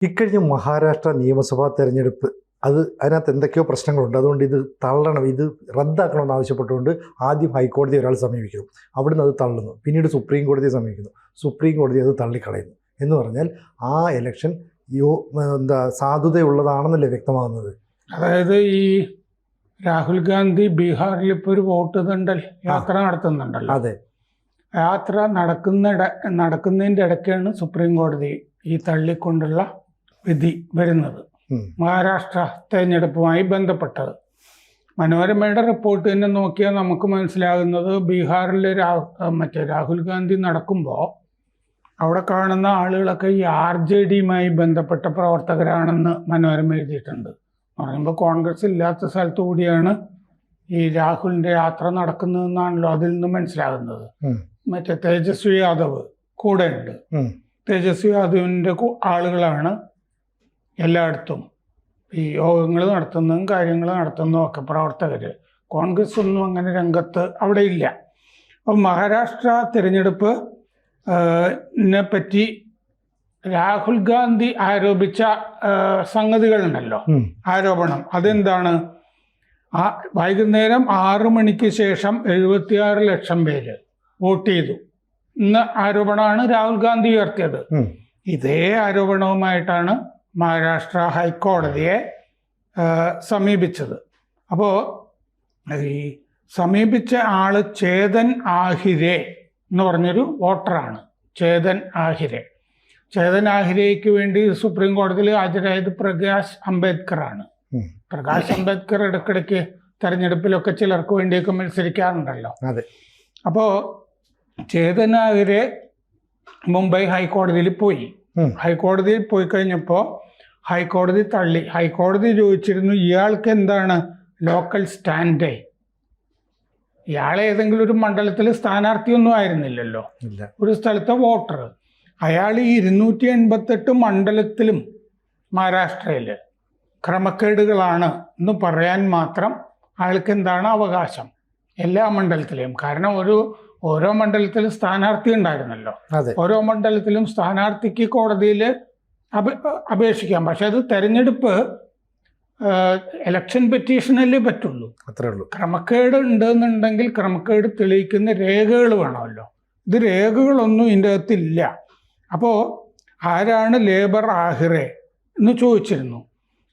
ഇക്കഴിഞ്ഞ മഹാരാഷ്ട്ര നിയമസഭാ തെരഞ്ഞെടുപ്പ് അതിനകത്ത് എന്തൊക്കെയോ പ്രശ്നങ്ങളുണ്ട്. അതുകൊണ്ട് ഇത് തള്ളണം, ഇത് റദ്ദാക്കണമെന്ന് ആവശ്യപ്പെട്ടുകൊണ്ട് ആദ്യം ഹൈക്കോടതി ഒരാൾ സമീപിക്കുന്നു, അവിടുന്ന് അത് തള്ളുന്നു. പിന്നീട് സുപ്രീം കോടതിയെ സമീപിക്കുന്നു, സുപ്രീം കോടതി അത് തള്ളിക്കളയുന്നു. എന്ന് പറഞ്ഞാൽ ആ ഇലക്ഷൻ സാധുതയുള്ളതാണെന്നല്ലേ വ്യക്തമാകുന്നത്. അതായത് ഈ രാഹുൽ ഗാന്ധി ബീഹാറിൽ ഇപ്പോൾ ഒരു വോട്ട് തണ്ടൽ യാത്ര നടത്തുന്നുണ്ടല്ലോ. അതെ, യാത്ര നടക്കുന്നതിൻ്റെ ഇടയ്ക്കാണ് സുപ്രീം കോടതി ഈ തള്ളിക്കൊണ്ടുള്ള വിധി വരുന്നത്. മഹാരാഷ്ട്ര തെരഞ്ഞെടുപ്പുമായി ബന്ധപ്പെട്ടത് മനോരമയുടെ റിപ്പോർട്ട് തന്നെ നോക്കിയാൽ നമുക്ക് മനസ്സിലാകുന്നത്, ബീഹാറിൽ രാഹുൽ ഗാന്ധി നടക്കുമ്പോൾ അവിടെ കാണുന്ന ആളുകളൊക്കെ ഈ RJDയുമായി ബന്ധപ്പെട്ട പ്രവർത്തകരാണെന്ന് മനോരമ എഴുതിയിട്ടുണ്ട്. പറയുമ്പോൾ കോൺഗ്രസ് ഇല്ലാത്ത സ്ഥലത്തു കൂടിയാണ് ഈ രാഹുലിൻ്റെ യാത്ര നടക്കുന്നതെന്നാണല്ലോ അതിൽ നിന്ന് മനസ്സിലാകുന്നത്. തേജസ്വി യാദവ് കൂടെ ഉണ്ട്. തേജസ്വി യാദവിൻ്റെ ആളുകളാണ് എല്ലായിടത്തും ഈ യോഗങ്ങൾ നടത്തുന്നതും കാര്യങ്ങൾ നടത്തുന്നതും ഒക്കെ പ്രവർത്തകർ. കോൺഗ്രസ് ഒന്നും അങ്ങനെ രംഗത്ത് അവിടെ ഇല്ല. അപ്പം മഹാരാഷ്ട്ര തിരഞ്ഞെടുപ്പ് പറ്റി രാഹുൽ ഗാന്ധി ആരോപിച്ച സംഗതികളുണ്ടല്ലോ, ആരോപണം. അതെന്താണ്? വൈകുന്നേരം 6 മണിക്ക് ശേഷം 76 ലക്ഷം പേര് വോട്ട് ചെയ്തു എന്ന ആരോപണമാണ് രാഹുൽ ഗാന്ധി ഉയർത്തിയത്. ഇതേ ആരോപണവുമായിട്ടാണ് മഹാരാഷ്ട്ര ഹൈക്കോടതിയെ സമീപിച്ചത്. അപ്പോൾ ഈ സമീപിച്ച ആള് ചേതൻ ആഹിരെ എന്ന് പറഞ്ഞൊരു വോട്ടറാണ്. ചേതൻ ആഹിരയ്ക്ക് വേണ്ടി സുപ്രീം കോടതിയിൽ ഹാജരായത് പ്രകാശ് അംബേദ്കറാണ്. പ്രകാശ് അംബേദ്കർ ഇടയ്ക്കിടയ്ക്ക് തെരഞ്ഞെടുപ്പിലൊക്കെ ചിലർക്ക് വേണ്ടിയൊക്കെ മത്സരിക്കാറുണ്ടല്ലോ. അപ്പോൾ ചേതൻ ആഹിരെ മുംബൈ ഹൈക്കോടതിയിൽ പോയി. ഹൈക്കോടതിയിൽ പോയി കഴിഞ്ഞപ്പോൾ ഹൈക്കോടതി തള്ളി. ഹൈക്കോടതി ചോദിച്ചിരുന്നു, ഇയാൾക്ക് എന്താണ് ലോക്കൽ സ്റ്റാൻഡ്? ഇയാൾ ഏതെങ്കിലും ഒരു മണ്ഡലത്തിൽ സ്ഥാനാർത്ഥിയൊന്നും ആയിരുന്നില്ലല്ലോ, ഒരു സ്ഥലത്തെ വോട്ടർ. അയാൾ ഈ 288 മണ്ഡലത്തിലും മഹാരാഷ്ട്രയിൽ ക്രമക്കേടുകളാണ് എന്ന് പറയാൻ മാത്രം അയാൾക്ക് എന്താണ് അവകാശം? എല്ലാ മണ്ഡലത്തിലെയും. കാരണം ഓരോ മണ്ഡലത്തിലും സ്ഥാനാർത്ഥി ഉണ്ടായിരുന്നല്ലോ. ഓരോ മണ്ഡലത്തിലും സ്ഥാനാർത്ഥിക്ക് കോടതിയിൽ അപേക്ഷിക്കാം. പക്ഷെ അത് തെരഞ്ഞെടുപ്പ് ഇലക്ഷൻ പെറ്റീഷനല്ലേ പറ്റുള്ളൂ. അത്രേ ഉള്ളൂ. ക്രമക്കേട് ഉണ്ടെന്നുണ്ടെങ്കിൽ ക്രമക്കേട് തെളിയിക്കുന്ന രേഖകൾ വേണമല്ലോ. ഇത് രേഖകളൊന്നും ഇതിൻ്റെ അകത്തില്ല. അപ്പോൾ ആരാണ് ലേബർ ആഹിറെ എന്ന് ചോദിച്ചിരുന്നു.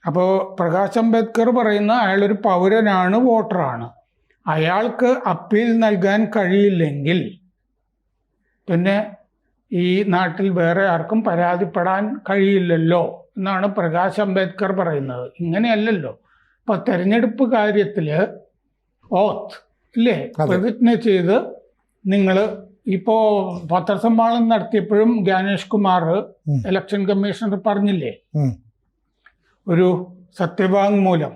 അപ്പോൾ പ്രകാശ് അംബേദ്കർ പറയുന്ന അയാളൊരു പൗരനാണ്, വോട്ടറാണ്. അയാൾക്ക് അപ്പീൽ നൽകാൻ കഴിയില്ലെങ്കിൽ പിന്നെ ഈ നാട്ടിൽ വേറെ ആർക്കും പരാതിപ്പെടാൻ കഴിയില്ലല്ലോ എന്നാണ് പ്രകാശ് അംബേദ്കർ പറയുന്നത്. ഇങ്ങനെയല്ലല്ലോ. ഇപ്പം തെരഞ്ഞെടുപ്പ് കാര്യത്തിൽ ഓത്ത് ഇല്ലേ, പ്രതിജ്ഞ ചെയ്ത് നിങ്ങൾ ഇപ്പോൾ പത്രസമ്മേളനം നടത്തിയപ്പോഴും ജ്ഞാനേഷ് കുമാർ ഇലക്ഷൻ കമ്മീഷണർ പറഞ്ഞില്ലേ, ഒരു സത്യവാങ്മൂലം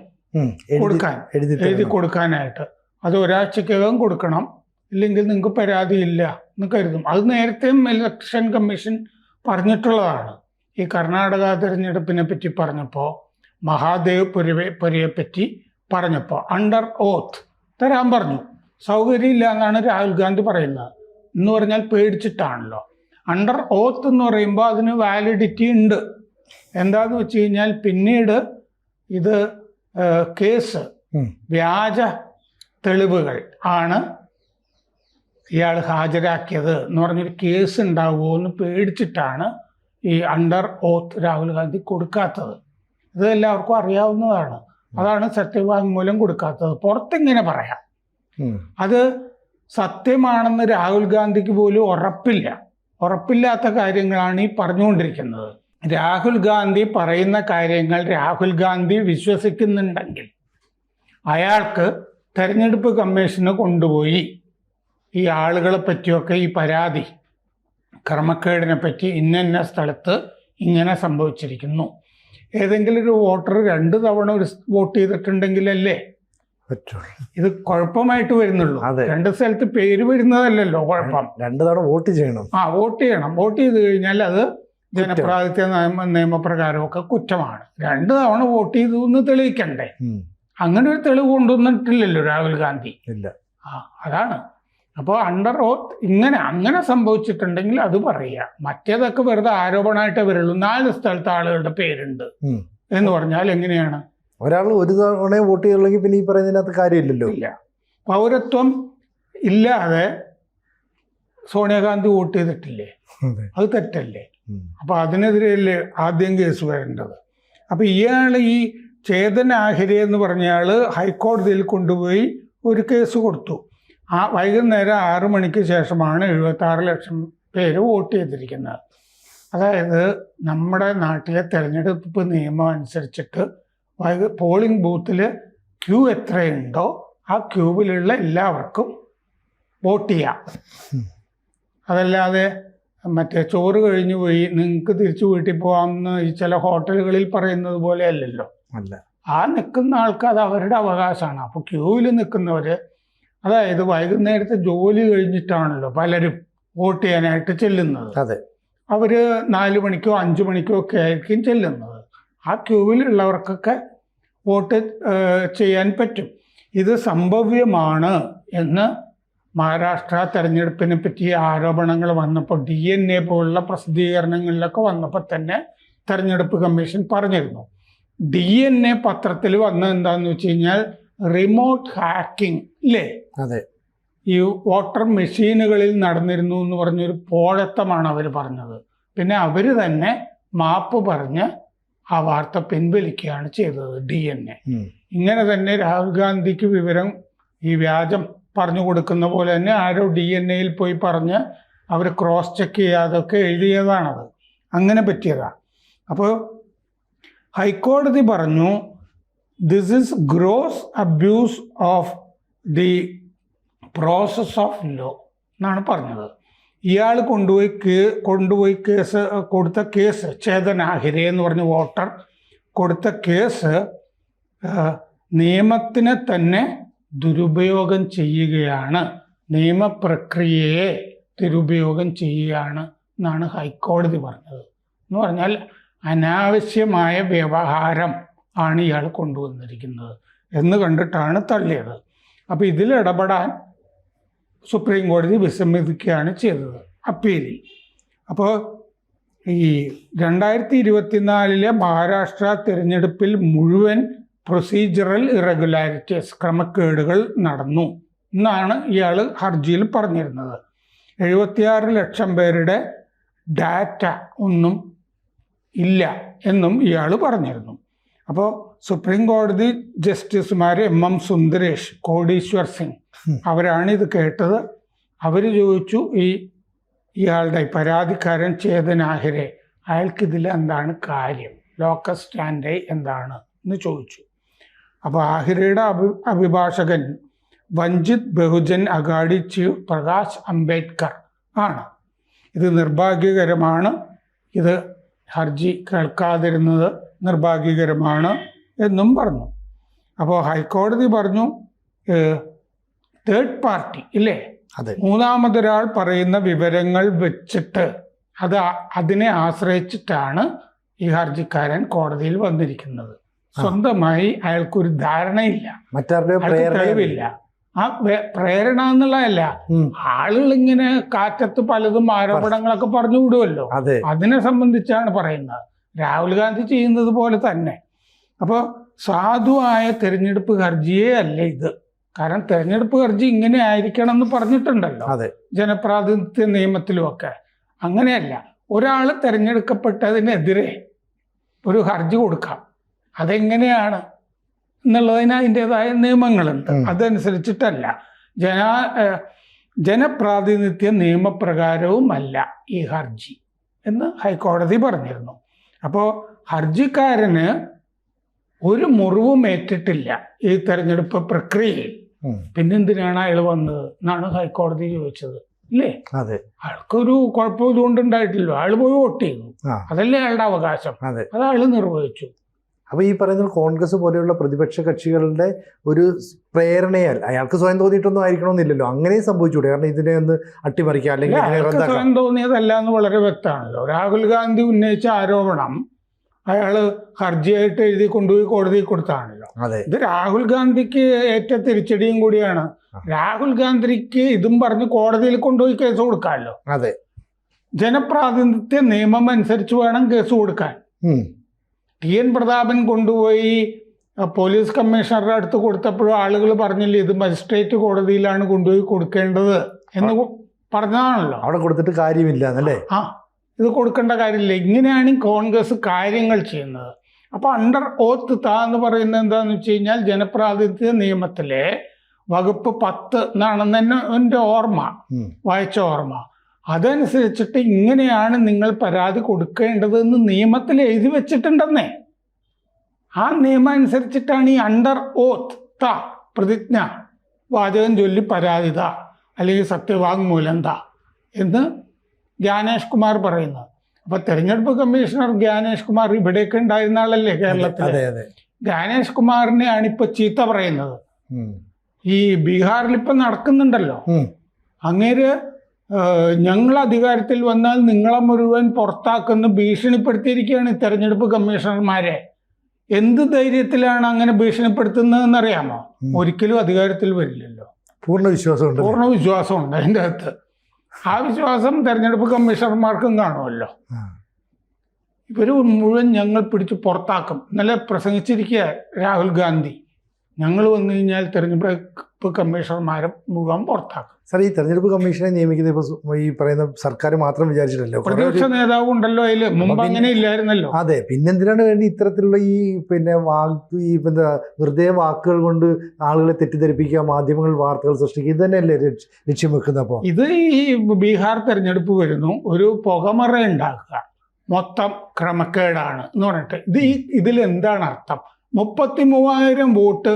എഴുതി കൊടുക്കാനായിട്ട്. അത് ഒരാഴ്ചക്കകം കൊടുക്കണം, ഇല്ലെങ്കിൽ നിങ്ങൾക്ക് പരാതിയില്ല എന്ന് കരുതും. അത് നേരത്തെയും ഇലക്ഷൻ കമ്മീഷൻ പറഞ്ഞിട്ടുള്ളതാണ്. ഈ കർണാടക തിരഞ്ഞെടുപ്പിനെ പറ്റി പറഞ്ഞപ്പോൾ, മഹാദേവ് പുരയെ പറ്റി പറഞ്ഞപ്പോൾ അണ്ടർ ഓത്ത് തരാൻ പറഞ്ഞു. സൗകര്യമില്ല എന്നാണ് രാഹുൽ ഗാന്ധി പറയുന്നത്. എന്ന് പറഞ്ഞാൽ പേടിച്ചിട്ടാണല്ലോ. അണ്ടർ ഓത്ത് എന്ന് പറയുമ്പോൾ അതിന് വാലിഡിറ്റി ഉണ്ട്. എന്താന്ന് വെച്ച് കഴിഞ്ഞാൽ പിന്നീട് ഇത് കേസ് വ്യാജ തെളിവുകൾ ആണ് ഇയാൾ ഹാജരാക്കിയത് എന്ന് പറഞ്ഞൊരു കേസ് ഉണ്ടാവുമോ എന്ന് പേടിച്ചിട്ടാണ് ഈ അണ്ടർ ഓത്ത് രാഹുൽ ഗാന്ധി കൊടുക്കാത്തത്. ഇത് എല്ലാവർക്കും അറിയാവുന്നതാണ്. അതാണ് സത്യവാങ്മൂലം കൊടുക്കാത്തത്. പുറത്തിങ്ങനെ പറയാം. അത് സത്യമാണെന്ന് രാഹുൽ ഗാന്ധിക്ക് പോലും ഉറപ്പില്ലാത്ത കാര്യങ്ങളാണ് ഈ പറഞ്ഞുകൊണ്ടിരിക്കുന്നത്. രാഹുൽ ഗാന്ധി പറയുന്ന കാര്യങ്ങൾ രാഹുൽ ഗാന്ധി വിശ്വസിക്കുന്നുണ്ടെങ്കിൽ അയാൾക്ക് തെരഞ്ഞെടുപ്പ് കമ്മീഷന് കൊണ്ടുപോയി ഈ ആളുകളെ പറ്റിയൊക്കെ ഈ പരാതി, ക്രമക്കേടിനെ പറ്റി ഇന്ന സ്ഥലത്ത് ഇങ്ങനെ സംഭവിച്ചിരിക്കുന്നു. ഏതെങ്കിലും ഒരു വോട്ടർ 2 തവണ വോട്ട് ചെയ്തിട്ടുണ്ടെങ്കിലല്ലേ ഇത് കുഴപ്പമായിട്ട് വരുന്നുള്ളൂ. 2 സ്ഥലത്ത് പേര് വരുന്നതല്ലല്ലോ കുഴപ്പം. 2 തവണ വോട്ട് ചെയ്യണം. വോട്ട് ചെയ്യണം. വോട്ട് ചെയ്ത് കഴിഞ്ഞാൽ അത് ജനപ്രാതിനിധ്യ നിയമപ്രകാരമൊക്കെ കുറ്റമാണ്. 2 തവണ വോട്ട് ചെയ്തു എന്ന് തെളിയിക്കണ്ടേ? അങ്ങനെ ഒരു തെളിവ് കൊണ്ടുവന്നിട്ടില്ലല്ലോ രാഹുൽ ഗാന്ധി. അതാണ്. അപ്പോൾ അണ്ടർ ഓത്ത് അങ്ങനെ സംഭവിച്ചിട്ടുണ്ടെങ്കിൽ അത് പറയുക. മറ്റേതൊക്കെ വെറുതെ ആരോപണമായിട്ടേ വരുള്ളൂ. 4 സ്ഥലത്ത് ആളുകളുടെ പേരുണ്ട് എന്ന് പറഞ്ഞാൽ എങ്ങനെയാണ്? ഒരാൾ ഒരു തവണ വോട്ട് ചെയ്യുള്ളെങ്കിൽ പിന്നെ ഈ പറയുന്നതിനകത്ത് കാര്യമില്ലല്ലോ. ഇല്ല, പൗരത്വം ഇല്ലാതെ സോണിയാഗാന്ധി വോട്ട് ചെയ്തിട്ടില്ലേ? അത് തെറ്റല്ലേ? അപ്പൊ അതിനെതിരെയല്ലേ ആദ്യം കേസ് വരേണ്ടത്. അപ്പൊ ഇയാൾ ഈ ചേതൻ ആഹിരെ എന്ന് പറഞ്ഞയാൾ ഹൈക്കോടതിയിൽ കൊണ്ടുപോയി ഒരു കേസ് കൊടുത്തു. വൈകുന്നേരം 6 മണിക്ക് ശേഷമാണ് 76 ലക്ഷം പേര് വോട്ട് ചെയ്തിരിക്കുന്നത്. അതായത് നമ്മുടെ നാട്ടിലെ തെരഞ്ഞെടുപ്പ് നിയമം അനുസരിച്ചിട്ട് പോളിംഗ് ബൂത്തിൽ ക്യൂ എത്രയുണ്ടോ ആ ക്യൂവിലുള്ള എല്ലാവർക്കും വോട്ട് ചെയ്യാം. അതല്ലാതെ മറ്റേ ചോറ് കഴിഞ്ഞു പോയി നിങ്ങൾക്ക് തിരിച്ചു വീട്ടിൽ പോകാമെന്ന് ഈ ചില ഹോട്ടലുകളിൽ പറയുന്നത് പോലെ അല്ലല്ലോ. അല്ല, ആ നിൽക്കുന്ന ആൾക്ക് അത് അവരുടെ അവകാശമാണ്. അപ്പോൾ ക്യൂവിൽ നിൽക്കുന്നവർ, അതായത് വൈകുന്നേരത്തെ ജോലി കഴിഞ്ഞിട്ടാണല്ലോ പലരും വോട്ട് ചെയ്യാനായിട്ട് ചെല്ലുന്നത്. അതെ, അവർ 4 മണിക്കോ 5 മണിക്കോ ഒക്കെ ആയിരിക്കും ചെല്ലുന്നത്. ആ ക്യൂവിലുള്ളവർക്കൊക്കെ വോട്ട് ചെയ്യാൻ പറ്റും. ഇത് സംഭവ്യമാണ് എന്ന് മഹാരാഷ്ട്ര തെരഞ്ഞെടുപ്പിനെ പറ്റി ആരോപണങ്ങൾ വന്നപ്പോൾ DNA പോലുള്ള പ്രസിദ്ധീകരണങ്ങളിലൊക്കെ വന്നപ്പോൾ തന്നെ തെരഞ്ഞെടുപ്പ് കമ്മീഷൻ പറഞ്ഞിരുന്നു. DNA പത്രത്തിൽ വന്നത് എന്താണെന്ന് വെച്ച് കഴിഞ്ഞാൽ റിമോട്ട് ഹാക്കിംഗ് ഇല്ലേ? അതെ, ഈ വോട്ടർ മെഷീനുകളിൽ നടന്നിരുന്നു എന്ന് പറഞ്ഞൊരു പോഴത്തമാണ് അവർ പറഞ്ഞത്. പിന്നെ അവർ തന്നെ മാപ്പ് പറഞ്ഞ് ആ വാർത്ത പിൻവലിക്കുകയാണ് ചെയ്തത്. DNA ഇങ്ങനെ തന്നെ രാഹുൽ ഗാന്ധിക്ക് വിവരം ഈ വ്യാജം പറഞ്ഞു കൊടുക്കുന്ന പോലെ തന്നെ ആരോ DNA പോയി പറഞ്ഞ് അവർ ക്രോസ് ചെക്ക് ചെയ്യാതൊക്കെ എഴുതിയതാണത്. അങ്ങനെ പറ്റിയതാണ്. അപ്പോൾ ഹൈക്കോടതി പറഞ്ഞു this is gross abuse of the process of law എന്നാണ് പറഞ്ഞത്. ഇയാൾ കൊണ്ടുപോയി കേസ് കൊടുത്ത കേസ്, ചേതൻ ആഹിരെ എന്ന് പറഞ്ഞ വോട്ടർ കൊടുത്ത കേസ് നിയമത്തിനെ തന്നെ ദുരുപയോഗം ചെയ്യുകയാണ്, നിയമപ്രക്രിയയെ ദുരുപയോഗം ചെയ്യുകയാണ് എന്നാണ് ഹൈക്കോടതി പറഞ്ഞത്. എന്ന് പറഞ്ഞാൽ അനാവശ്യമായ വ്യവഹാരം ആണ് ഇയാൾ കൊണ്ടുവന്നിരിക്കുന്നത് എന്ന് കണ്ടിട്ടാണ് തള്ളിയത്. അപ്പോൾ ഇതിൽ ഇടപെടാൻ സുപ്രീം കോടതി വിസമ്മതിക്കുകയാണ് ചെയ്തത് അപ്പീലിൽ. അപ്പോൾ ഈ 2024 മഹാരാഷ്ട്ര തിരഞ്ഞെടുപ്പിൽ മുഴുവൻ പ്രൊസീജറൽ ഇറഗുലാരിറ്റീസ്, ക്രമക്കേടുകൾ നടന്നു എന്നാണ് ഇയാൾ ഹർജിയിൽ പറഞ്ഞിരുന്നത്. 76 ലക്ഷം പേരുടെ ഡാറ്റ ഒന്നും ഇല്ല എന്നും ഇയാൾ പറഞ്ഞിരുന്നു. അപ്പോൾ സുപ്രീം കോടതി ജസ്റ്റിസുമാർ MM സുന്ദരേഷ്, കോടീശ്വർ സിംഗ് അവരാണ് ഇത് കേട്ടത്. അവർ ചോദിച്ചു, ഇയാളുടെ പരാതിക്കാരൻ ചേതൻ ആഹിരെ അയാൾക്കിതിൽ എന്താണ് കാര്യം, ലോക്കസ് സ്റ്റാൻഡേ എന്താണ് എന്ന് ചോദിച്ചു. അപ്പോൾ ആഹിരയുടെ അഭിഭാഷകൻ വഞ്ചിത് ബഹുജൻ അഗാഡി ചീഫ് പ്രകാശ് അംബേദ്കർ ആണ്. ഇത് നിർഭാഗ്യകരമാണ്, ഇത് ഹർജി കേൾക്കാതിരുന്നത് നിർഭാഗ്യകരമാണ് എന്നും പറഞ്ഞു. അപ്പോൾ ഹൈക്കോടതി പറഞ്ഞു തേർഡ് പാർട്ടി ഇല്ലേ, മൂന്നാമതൊരാൾ പറയുന്ന വിവരങ്ങൾ വെച്ചിട്ട് അതിനെ ആശ്രയിച്ചിട്ടാണ് ഈ ഹർജിക്കാരൻ കോടതിയിൽ വന്നിരിക്കുന്നത്. സ്വന്തമായി അയാൾക്കൊരു ധാരണയില്ല, തെളിവില്ല. ആ പ്രേരണ എന്നുള്ളതല്ല, ആളുകൾ ഇങ്ങനെ കാറ്റത്ത് പലതും ആരോപണങ്ങളൊക്കെ പറഞ്ഞു വിടുമല്ലോ, അതിനെ സംബന്ധിച്ചാണ് പറയുന്നത്. രാഹുൽ ഗാന്ധി ചെയ്യുന്നത് പോലെ തന്നെ. അപ്പോൾ സാധുവായ തെരഞ്ഞെടുപ്പ് ഹർജിയേ അല്ല ഇത്. കാരണം തെരഞ്ഞെടുപ്പ് ഹർജി ഇങ്ങനെ ആയിരിക്കണം എന്ന് പറഞ്ഞിട്ടുണ്ടല്ലോ ജനപ്രാതിനിധ്യ നിയമത്തിലുമൊക്കെ. അങ്ങനെയല്ല, ഒരാൾ തിരഞ്ഞെടുക്കപ്പെട്ടതിനെതിരെ ഒരു ഹർജി കൊടുക്കാം. അതെങ്ങനെയാണ് എന്നുള്ളതിന് അതിൻ്റെതായ നിയമങ്ങളുണ്ട്. അതനുസരിച്ചിട്ടല്ല, ജനപ്രാതിനിധ്യ നിയമപ്രകാരവുമല്ല ഈ ഹർജി എന്ന് ഹൈക്കോടതി പറഞ്ഞിരുന്നു. അപ്പോൾ ഹർജിക്കാരന് ഒരു മുറിവും ഏറ്റിട്ടില്ല ഈ തെരഞ്ഞെടുപ്പ് പ്രക്രിയയിൽ. പിന്നെന്തിനാണ് അയാൾ വന്നത് എന്നാണ് ഹൈക്കോടതി ചോദിച്ചത് ഇല്ലേ? അയാൾക്കൊരു കുഴപ്പം ഇതുകൊണ്ടുണ്ടായിട്ടില്ലോ, അയാൾ പോയി വോട്ട് ചെയ്തു, അതല്ലേ അയാളുടെ അവകാശം, അത് അയാൾ നിർവഹിച്ചു. അപ്പോൾ ഈ പറയുന്നത് കോൺഗ്രസ് പോലെയുള്ള പ്രതിപക്ഷ കക്ഷികളുടെ ഒരു പ്രേരണയാൽ അയാൾക്ക് സ്വയം തോന്നിയിട്ടൊന്നും ആയിരിക്കണമെന്നില്ലല്ലോ, അങ്ങനെ സംഭവിച്ചൂടെ? കാരണം ഇതിനെ ഒന്ന് അട്ടിമറിക്കുക അല്ലെങ്കിൽ സ്വയം തോന്നിയതല്ല എന്ന് വളരെ വ്യക്തമാണല്ലോ. രാഹുൽ ഗാന്ധി ഉന്നയിച്ച ആരോപണം അയാൾ ഹർജിയായിട്ട് എഴുതി കൊണ്ടുപോയി കോടതിയിൽ കൊടുത്താണല്ലോ. ഇത് രാഹുൽ ഗാന്ധിക്ക് ഏറ്റ തിരിച്ചടിയും കൂടിയാണ്. രാഹുൽ ഗാന്ധിക്ക് ഇതും പറഞ്ഞ് കോടതിയിൽ കൊണ്ടുപോയി കേസ് കൊടുക്കാമല്ലോ. അതെ, ജനപ്രാതിനിധ്യ നിയമം അനുസരിച്ച് വേണം കേസ് കൊടുക്കാൻ. ടി.എൻ. പ്രതാപൻ കൊണ്ടുപോയി പോലീസ് കമ്മീഷണറുടെ അടുത്ത് കൊടുത്തപ്പോഴും ആളുകൾ പറഞ്ഞില്ലേ ഇത് മജിസ്ട്രേറ്റ് കോടതിയിലാണ് കൊണ്ടുപോയി കൊടുക്കേണ്ടത് എന്ന് പറഞ്ഞതാണല്ലോ. അവിടെ കൊടുത്തിട്ട് കാര്യമില്ല എന്നല്ലേ? ഇത് കൊടുക്കേണ്ട കാര്യമില്ല. ഇങ്ങനെയാണ് കോൺഗ്രസ് കാര്യങ്ങൾ ചെയ്യുന്നത്. അപ്പോൾ അണ്ടർ ഓത്ത് എന്ന് പറയുന്നത് എന്താണെന്ന് വെച്ച് കഴിഞ്ഞാൽ ജനപ്രാതിനിധ്യ നിയമത്തിലെ വകുപ്പ് 10 എന്നാണെന്ന് തന്നെ എൻ്റെ ഓർമ്മ, വായിച്ച ഓർമ്മ. അതനുസരിച്ചിട്ട് ഇങ്ങനെയാണ് നിങ്ങൾ പരാതി കൊടുക്കേണ്ടതെന്ന് നിയമത്തിൽ എഴുതി വെച്ചിട്ടുണ്ടെന്നേ. ആ നിയമം അനുസരിച്ചിട്ടാണ് ഈ അണ്ടർ ഓത്ത് പ്രതിജ്ഞ വാചകം ചൊല്ലി പരാതിത അല്ലെങ്കിൽ സത്യവാങ്മൂലം എന്ന് ജ്ഞാനേഷ് കുമാർ പറയുന്നത്. അപ്പൊ തെരഞ്ഞെടുപ്പ് കമ്മീഷണർ ജ്ഞാനേഷ് കുമാർ ഇവിടെയൊക്കെ ഉണ്ടായിരുന്ന ആളല്ലേ കേരളത്തിൽ. ജ്ഞാനേഷ് കുമാറിനെയാണ് ഇപ്പൊ ചീത്ത പറയുന്നത്. ഈ ബീഹാറിൽ ഇപ്പൊ നടക്കുന്നുണ്ടല്ലോ, അങ്ങേര് ഞങ്ങൾ അധികാരത്തിൽ വന്നാൽ നിങ്ങളെ മുഴുവൻ പുറത്താക്കുന്ന ഭീഷണിപ്പെടുത്തിയിരിക്കുകയാണ് ഈ തെരഞ്ഞെടുപ്പ് കമ്മീഷണർമാരെ. എന്ത് ധൈര്യത്തിലാണ് അങ്ങനെ ഭീഷണിപ്പെടുത്തുന്നതെന്ന് അറിയാമോ? ഒരിക്കലും അധികാരത്തിൽ വരില്ലല്ലോ. പൂർണ്ണ വിശ്വാസമുണ്ട് അതിൻ്റെ അകത്ത്. ആ വിശ്വാസം തെരഞ്ഞെടുപ്പ് കമ്മീഷണർമാർക്കും കാണുമല്ലോ. ഇവർ മുഴുവൻ ഞങ്ങൾ പിടിച്ച് പുറത്താക്കും. ഇന്നലെ പ്രസംഗിച്ചിരിക്കുക രാഹുൽ ഗാന്ധി, ഞങ്ങൾ വന്നു കഴിഞ്ഞാൽ തെരഞ്ഞെടുപ്പ് കമ്മീഷണർമാരെ മുഴുവൻ പുറത്താക്കും. സാർ, ഈ തെരഞ്ഞെടുപ്പ് കമ്മീഷനെ നിയമിക്കുന്നത് ഇപ്പോൾ ഈ പറയുന്ന സർക്കാർ മാത്രം വിചാരിച്ചിട്ടല്ലോ, പ്രതിപക്ഷ നേതാവ് ഉണ്ടല്ലോ അതിൽ. മുമ്പ് അങ്ങനെ ഇല്ലായിരുന്നല്ലോ. അതെ, പിന്നെന്തിനാണ് വേണ്ടി ഇത്തരത്തിലുള്ള ഈ വെറുതെ വാക്കുകൾ കൊണ്ട് ആളുകളെ തെറ്റിദ്ധരിപ്പിക്കുക, മാധ്യമങ്ങൾ വാർത്തകൾ സൃഷ്ടിക്കുക, ഇത് തന്നെയല്ലേ ലക്ഷ്യം വെക്കുന്നത്? അപ്പോൾ ഇത് ഈ ബീഹാർ തെരഞ്ഞെടുപ്പ് വരുന്നു, ഒരു പുകമറ ഉണ്ടാക്കുക, മൊത്തം ക്രമക്കേടാണ് എന്ന് പറഞ്ഞിട്ട് ഇതിലെന്താണ് അർത്ഥം? 33,000 വോട്ട്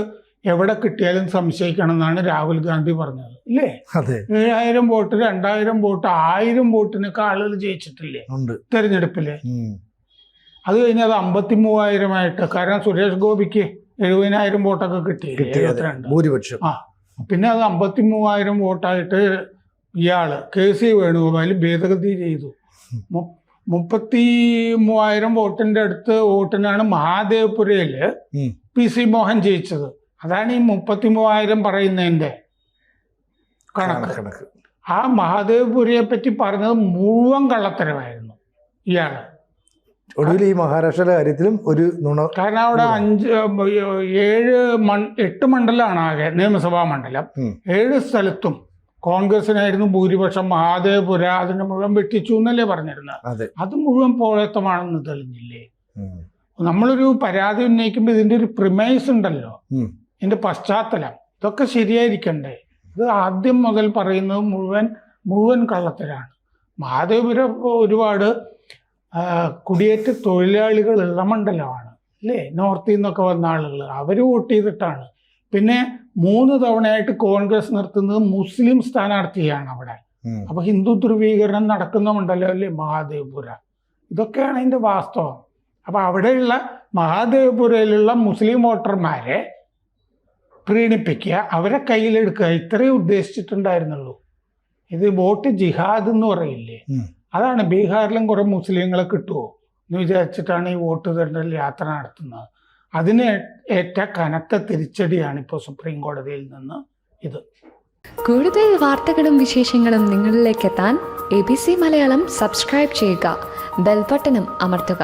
എവിടെ കിട്ടിയാലും സംശയിക്കണം എന്നാണ് രാഹുൽ ഗാന്ധി പറഞ്ഞത്, ഇല്ലേ? 7,000 വോട്ട്, 2,000 വോട്ട്, 1,000 വോട്ടിനൊക്കെ ആളുകൾ ജയിച്ചിട്ടില്ലേ തെരഞ്ഞെടുപ്പില്? അത് കഴിഞ്ഞ് അത് 53,000 കാരണം സുരേഷ് ഗോപിക്ക് 70,000 വോട്ടൊക്കെ കിട്ടി, ഭൂരിപക്ഷം. പിന്നെ അത് 53,000 വോട്ടായിട്ട് ഇയാള് KC വേണുഗോപാൽ ഭേദഗതി ചെയ്തു. 33,000 വോട്ടിന്റെ അടുത്ത് വോട്ടിനാണ് മഹാദേവ്പുരയില് PC മോഹൻ ജയിച്ചത്. അതാണ് ഈ 33,000 പറയുന്നതിന്റെ കണക്ക്. ആ മഹാദേവ്പുരയെ പറ്റി പറഞ്ഞത് മുഴുവൻ കള്ളത്തരമായിരുന്നു ഇയാള്. ഒടുവിൽ ഈ മഹാരാഷ്ട്രയുടെ കാര്യത്തിലും ഒരു നുണ. കാരണം അവിടെ 8 മണ്ഡലമാണ് ആകെ, നിയമസഭാ മണ്ഡലം. 7 സ്ഥലത്തും കോൺഗ്രസിനായിരുന്നു ഭൂരിപക്ഷം. മഹാദേവപുര അതിനെ മുഴുവൻ വെട്ടിച്ചു എന്നല്ലേ പറഞ്ഞിരുന്നത്. അത് മുഴുവൻ പോഴത്തമാണെന്ന് തെളിഞ്ഞില്ലേ? നമ്മളൊരു പരാതി ഉന്നയിക്കുമ്പോൾ ഇതിന്റെ ഒരു പ്രിമൈസ് ഉണ്ടല്ലോ, ഇതിന്റെ പശ്ചാത്തലം, ഇതൊക്കെ ശരിയായിരിക്കണ്ടേ? ഇത് ആദ്യം മുതൽ പറയുന്നത് മുഴുവൻ കള്ളത്തരാണ്. മഹാദേവപുര ഒരുപാട് കുടിയേറ്റ തൊഴിലാളികളുള്ള മണ്ഡലമാണ്, അല്ലേ? നോർത്തിൽ നിന്നൊക്കെ വന്ന ആളുകൾ, അവർ വോട്ട് ചെയ്തിട്ടാണ്. പിന്നെ 3 തവണയായിട്ട് കോൺഗ്രസ് നിർത്തുന്നത് മുസ്ലിം സ്ഥാനാർത്ഥിയാണ് അവിടെ. അപ്പൊ ഹിന്ദു ധ്രുവീകരണം നടക്കുന്ന മണ്ഡലമല്ലേ മഹാദേവപുര. ഇതൊക്കെയാണ് അതിന്റെ വാസ്തവം. അപ്പൊ അവിടെയുള്ള മഹാദേവപുരയിലുള്ള മുസ്ലിം വോട്ടർമാരെ പ്രീണിപ്പിക്കുക, അവരെ കയ്യിലെടുക്കുക, ഇത്രയും ഉദ്ദേശിച്ചിട്ടുണ്ടായിരുന്നുള്ളൂ. ഇത് വോട്ട് ജിഹാദ് എന്ന് പറയില്ലേ, അതാണ്. ബീഹാറിലും കുറെ മുസ്ലിങ്ങളെ കിട്ടുമോ എന്ന് വിചാരിച്ചിട്ടാണ് ഈ വോട്ട് തെരഞ്ഞെടുപ്പിൽ യാത്ര നടത്തുന്നത്. അതിന് ഏറ്റ കനത്ത തിരിച്ചടിയാണ് ഇപ്പോൾ സുപ്രീം കോടതിയിൽ നിന്ന് ഇത്. കൂടുതൽ വാർത്തകളും വിശേഷങ്ങളും നിങ്ങളിലേക്ക് എത്താൻ ABC മലയാളം സബ്സ്ക്രൈബ് ചെയ്യുക, ബെൽബട്ടനും അമർത്തുക.